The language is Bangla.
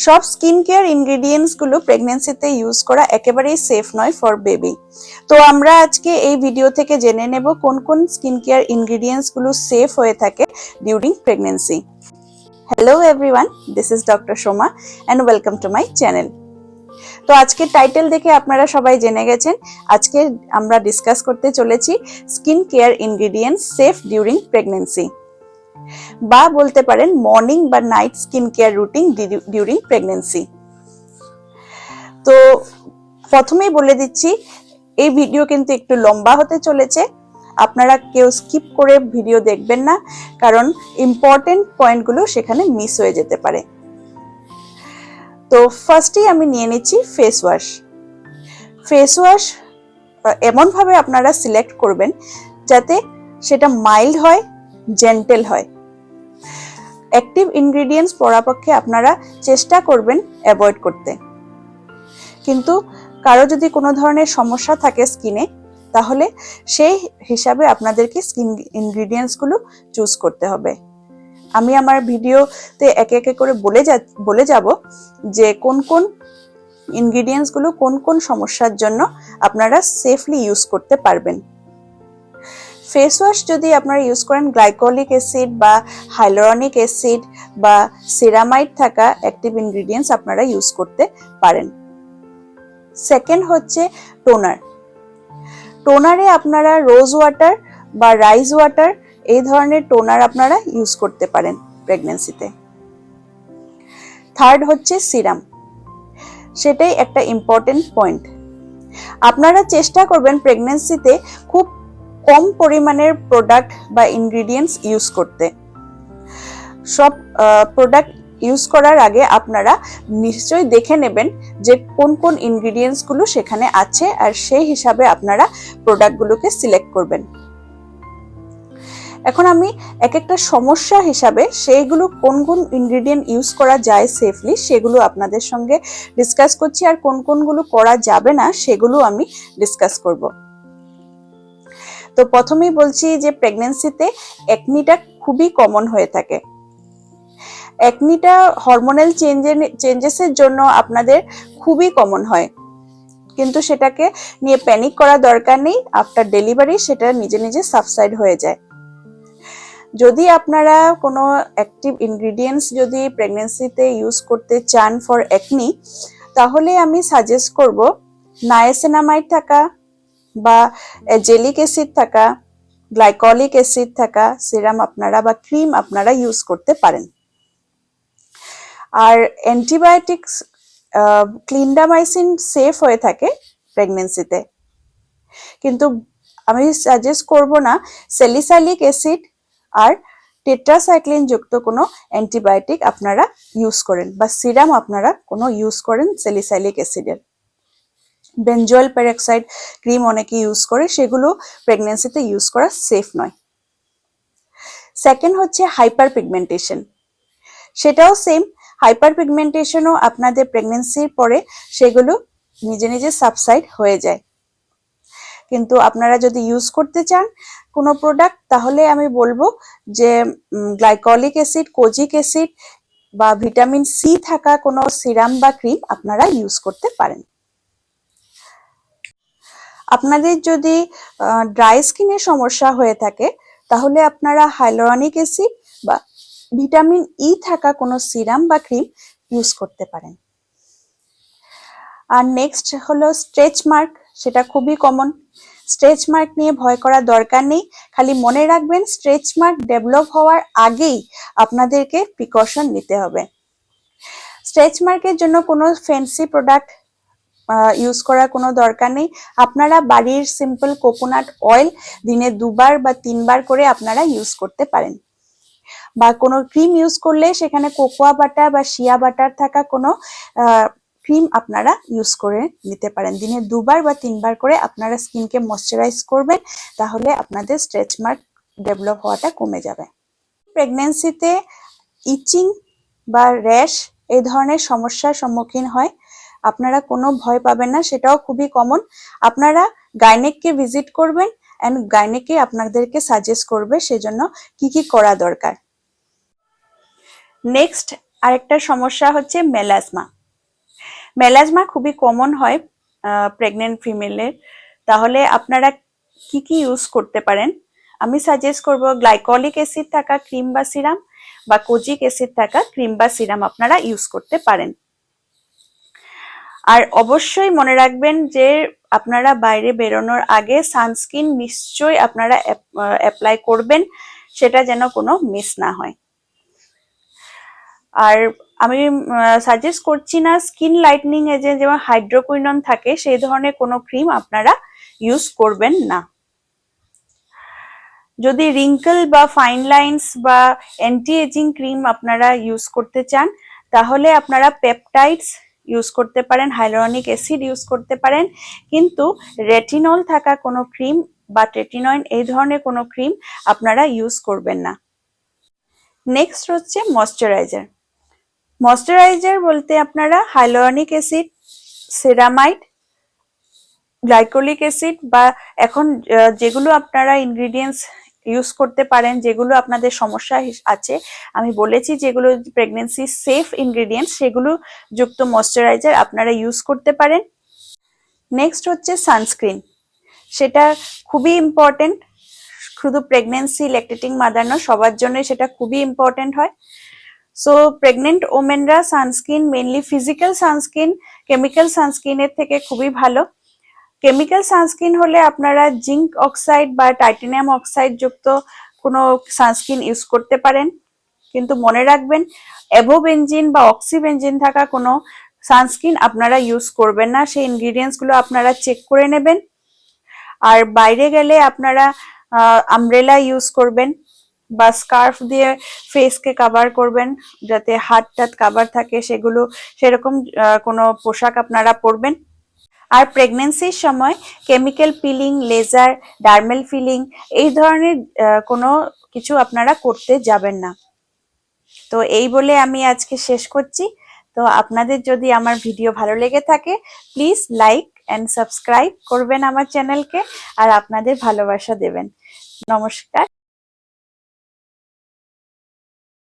সব স্কিন কেয়ার ইনগ্রেডিয়েন্টস গুলো প্রেগন্যান্সিতে ইউজ করা একেবারেই সেফ নয় ফর বেবি। তো আমরা আজকে এই ভিডিও থেকে জেনে নেব কোন কোন স্কিন কেয়ার ইনগ্রেডিয়েন্টস গুলো সেফ হয়ে থাকে during pregnancy. Hello everyone, this is doctor Soma and welcome to my channel. তো আজকে টাইটেল দেখে আপনারা সবাই জেনে গেছেন, আজকে আমরা ডিসকাস করতে চলেছি skin care ingredients safe during pregnancy, বা বলতে পারেন মর্নিং বা night skin care routine during pregnancy. তো প্রথমেই বলে দিচ্ছি, এই ভিডিও কিন্তু একটু লম্বা হতে চলেছে, আপনারা কেউ স্কিপ করে ভিডিও দেখবেন না, কারণ ইম্পর্টেন্ট পয়েন্টগুলো সেখানে মিস হয়ে যেতে পারে। তো ফার্স্টেই আমি নিয়ে নিচ্ছি ফেস ওয়াশ। ফেস ওয়াশ এমনভাবে আপনারা সিলেক্ট করবেন যাতে সেটা মাইল্ড হয়, জেন্টেল হয়। অ্যাক্টিভ ইনগ্রেডিয়েন্টস পরাপক্ষে আপনারা চেষ্টা করবেন অ্যাভয়েড করতে, কিন্তু কারো যদি কোনো ধরনের সমস্যা থাকে স্কিনে, তাহলে সেই হিসাবে আপনাদেরকে স্কিন ইনগ্রেডিয়েন্টসগুলো চুজ করতে হবে। আমি আমার ভিডিওতে একে একে করে বলে যাব যে কোন কোন ইনগ্রেডিয়েন্টসগুলো কোন কোন সমস্যার জন্য আপনারা সেফলি ইউজ করতে পারবেন। ফেস ওয়াশ যদি আপনারা ইউজ করেন, গ্লাইকোলিক অ্যাসিড বা হাইলোরনিক অ্যাসিড বা সেরামাইড থাকা অ্যাক্টিভ ইনগ্রেডিয়েন্টস আপনারা ইউজ করতে পারেন। সেকেন্ড হচ্ছে টোনার। টোনারে আপনারা রোজ ওয়াটার বা রাইস ওয়াটার এই ধরনের টোনার আপনারা ইউজ করতে পারেন প্রেগন্যান্সিতে। থার্ড হচ্ছে সিরাম, সেটাই একটা ইম্পর্টেন্ট পয়েন্ট। আপনারা চেষ্টা করবেন প্রেগন্যান্সিতে খুব কম পরিমাণের প্রোডাক্ট বা ইনগ্রেডিয়েন্টস ইউজ করতে। সব প্রোডাক্ট ইউজ করার আগে আপনারা নিশ্চয়ই দেখে নেবেন যে কোন কোন ইনগ্রেডিয়েন্টসগুলো সেখানে আছে, আর সেই হিসাবে আপনারা প্রোডাক্টগুলোকে সিলেক্ট করবেন। এখন আমি এক একটা সমস্যা হিসাবে সেইগুলো কোন কোন ইনগ্রেডিয়েন্ট ইউজ করা যায় সেফলি সেগুলো আপনাদের সঙ্গে ডিসকাস করছি, আর কোন কোনগুলো করা যাবে না সেগুলো আমি ডিসকাস করব। তো প্রথমেই বলছি যে প্রেগন্যান্সিতে অ্যাকনিটা খুবই কমন হয়ে থাকে। অ্যাকনিটা হরমোনাল চেঞ্জেসের জন্য আপনাদের খুবই কমন হয়, কিন্তু সেটাকে নিয়ে প্যানিক করা দরকার নেই। আফটার ডেলিভারি সেটা নিজে নিজে সাবসাইড হয়ে যায়। যদি আপনারা কোনো অ্যাক্টিভ ইনগ্রেডিয়েন্টস যদি প্রেগন্যান্সিতে ইউজ করতে চান ফর অ্যাকনি, তাহলে আমি সাজেস্ট করব নায়াসিনামাইড থাকা বা জেলিক অ্যাসিড থাকা, গ্লাইকলিক অ্যাসিড থাকা সিরাম আপনারা বা ক্রিম আপনারা ইউজ করতে পারেন। আর অ্যান্টিবায়োটিক্স ক্লিন্ডামাইসিন সেফ হয়ে থাকে প্রেগন্যান্সিতে, কিন্তু আমি সাজেস্ট করব না স্যালিসাইলিক অ্যাসিড আর টেট্রাসাইক্লিন যুক্ত কোনো অ্যান্টিবায়োটিক আপনারা ইউজ করেন বা সিরাম আপনারা কোনো ইউজ করেন স্যালিসাইলিক অ্যাসিডের। বেনজয়েল পেরক্সাইড ক্রিম অনেকে ইউজ করে, সেগুলো প্রেগন্যান্সিতে ইউজ করা সেফ নয়। সেকেন্ড হচ্ছে হাইপার পিগমেন্টেশন। সেটাও সেম, হাইপার পিগমেন্টেশনও আপনাদের প্রেগন্যান্সির পরে সেগুলো নিজে নিজে সাবসাইড হয়ে যায়। কিন্তু আপনারা যদি ইউজ করতে চান কোনো প্রোডাক্ট, তাহলে আমি বলবো যে গ্লাইকলিক অ্যাসিড, কোজিক অ্যাসিড বা ভিটামিন সি থাকা কোনো সিরাম বা ক্রিম আপনারা ইউজ করতে পারেন। আপনাদের যদি ড্রাই স্কিনের সমস্যা হয়ে থাকে, তাহলে আপনারা হাইলোরনিক অ্যাসিড বা ভিটামিন ই থাকা কোনো সিরাম বা ক্রিম ইউজ করতে পারেন। আর নেক্সট হলো স্ট্রেচ মার্ক। সেটা খুবই কমন। স্ট্রেচ মার্ক নিয়ে ভয় করার দরকার নেই, খালি মনে রাখবেন স্ট্রেচ মার্ক ডেভেলপ হওয়ার আগেই আপনাদেরকে প্রিকশন নিতে হবে। স্ট্রেচ মার্কের জন্য কোনো ফ্যান্সি প্রোডাক্ট ইউজ করার কোনো দরকার নেই। আপনারা বাড়ির সিম্পল কোকোনাট অয়েল দিনে 2 বার বা 3 বার করে আপনারা ইউজ করতে পারেন, বা কোনো ক্রিম ইউজ করলে সেখানে কোকোয়া বাটার বা শিয়া বাটার থাকা কোনো ক্রিম আপনারা ইউজ করে নিতে পারেন। দিনে 2 বার বা 3 বার করে আপনারা স্কিনকে ময়শ্চারাইজ করবেন, তাহলে আপনাদের স্ট্রেচ মার্ক ডেভেলপ হওয়াটা কমে যাবে। প্রেগন্যান্সিতে ইচিং বা র্যাশ এই ধরনের সমস্যার সম্মুখীন হয়, আপনারা কোনো ভয় পাবেন না, সেটাও খুবই কমন। আপনারা গাইনেককে ভিজিট করবেন এন্ড গাইনেকে আপনাদেরকে সাজেস্ট করবে সেজন্য কি কি করা দরকার। নেক্সট আরেকটা সমস্যা হচ্ছে মেলাজমা। মেলাজমা খুবই কমন হয় প্রেগনেন্ট ফিমেলের। তাহলে আপনারা কি কি ইউজ করতে পারেন? আমি সাজেস্ট করব গ্লাইকলিক অ্যাসিড থাকা ক্রিম বা সিরাম বা কোজিক অ্যাসিড থাকা ক্রিম বা সিরাম আপনারা ইউজ করতে পারেন। আর অবশ্যই মনে রাখবেন যে আপনারা বাইরে বেরোনোর আগে সানস্ক্রিন নিশ্চয়ই আপনারা অ্যাপ্লাই করবেন, সেটা যেন কোনো মিস না হয়। আর আমি সাজেস্ট করছি না স্কিন লাইটনিং এ যেমন হাইড্রোকুইনন থাকে সেই ধরনের কোনো ক্রিম আপনারা ইউজ করবেন না। যদি রিঙ্কল বা ফাইন লাইন্স বা অ্যান্টি এজিং ক্রিম আপনারা ইউজ করতে চান তাহলে আপনারা পেপটাইডস ইউজ করতে পারেন, হাইলোরনিক অ্যাসিড ইউজ করতে পারেন, কিন্তু রেটিনল থাকা কোনো ক্রিম বা ট্রেটিনয়েড এই ধরনের কোনো ক্রিম আপনারা ইউজ করবেন না। নেক্সট হচ্ছে ময়শ্চারাইজার। ময়শ্চারাইজার বলতে আপনারা hyaluronic acid, ceramide, glycolic acid বা এখন যেগুলো আপনারা ইনগ্রিডিয়েন্টস ইউজ করতে পারেন, যেগুলো আপনাদের সমস্যা আছে আমি বলেছি যেগুলো প্রেগনেন্সি সেফ ইনগ্রিডিয়েন্টস সেগুলো যুক্ত ময়শ্চারাইজার আপনারা ইউজ করতে পারেন। নেক্সট হচ্ছে সানস্ক্রিন, সেটা খুবই ইম্পর্টেন্ট, শুধু প্রেগনেন্সি ল্যাকটেটিং মাদার নয় সবার জন্য সেটা খুবই ইম্পর্টেন্ট হয়। সো প্রেগনেন্ট ওমেনরা sunscreen mainly physical sunscreen chemical সানস্ক্রিনের থেকে খুবই ভালো। কেমিক্যাল সানস্ক্রিন হলে আপনারা জিঙ্ক অক্সাইড বা টাইটানিয়াম অক্সাইড যুক্ত কোনো সানস্ক্রিন ইউজ করতে পারেন, কিন্তু মনে রাখবেন অ্যাভোবেনজিন বা অক্সিবেনজিন থাকা কোনো সানস্ক্রিন আপনারা ইউজ করবেন না, সেই ইনগ্রিডিয়েন্টস গুলো আপনারা চেক করে নেবেন। আর বাইরে গেলে আপনারা আমব্রেলা ইউজ করবেন বা স্কার্ফ দিয়ে ফেসকে কাভার করবেন যাতে হাত টাত কাভার থাকে, সেগুলো সেরকম কোনো পোশাক আপনারা পরবেন। আর প্রেগনেন্সির সময় কেমিক্যাল পিলিং, লেজার, ডার্মেল ফিলিং এই ধরনের কোনো কিছু আপনারা করতে যাবেন না। তো এই বলে আমি আজকে শেষ করছি। তো আপনাদের যদি আমার ভিডিও ভালো লেগে থাকে প্লিজ লাইক অ্যান্ড সাবস্ক্রাইব করবেন আমার চ্যানেলকে আর আপনাদের ভালোবাসা দেবেন। নমস্কার।